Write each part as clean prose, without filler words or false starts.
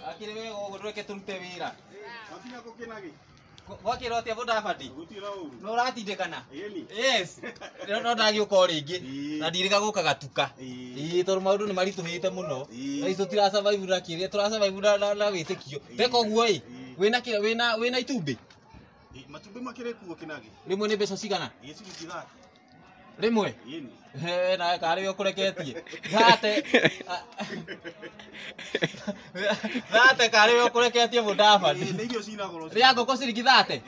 Akire wewe ũgũrũke tũrute wĩra. Gwakĩra ũtĩa mũndabati? No ũratindĩkana? Yes. No ndagĩũka o rĩngĩ. Na ndirĩga gũka gatuka. Tondũ maũndũ nĩ maritũhĩte mũno. Na itũ tira survive na kĩrĩa, tũra survive na wĩtĩkio. Teka ũguo ĩ, wĩna itumbĩ? Matumbĩ makĩrĩ kuo Kĩnagi. Rĩmwe nĩ mbeca cigana? Rĩmwe? Na karĩ ũkũreketie. Thate karĩ ũkũreketie mũndabati. Nĩ irio cina goro. Rĩa ngũkũ ciringi 30?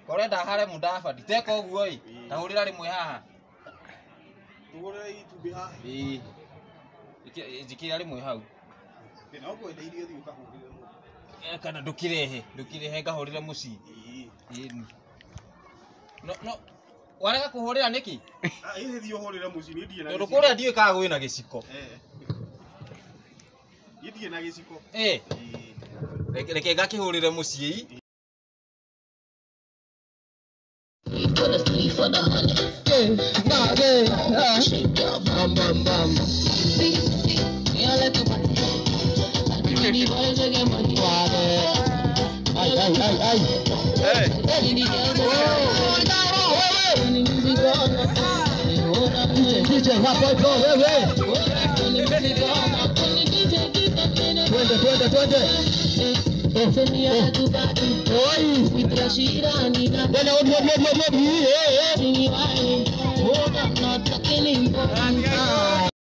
Kore ndahare mũndabati. Teka ũguo ĩ, na hũrĩra rĩmwe haha. Tũgũrĩre itumbĩ haha. Njĩkĩra rĩmwe hau. Na ũkwenda irio thiĩ ũkahũrĩre. Kana ndũkĩrehe ngahũrĩre mũciĩ. No warega kũhũrĩra nĩkĩ? Thiĩ ũhũrĩre mũciĩ nĩ ndiĩ na gĩciko. Tondũ kũrĩa ndiũĩ kana gwĩna gĩciko. Ndiĩ na gĩciko. Reke ngakĩhũrĩre mũciĩ. Twende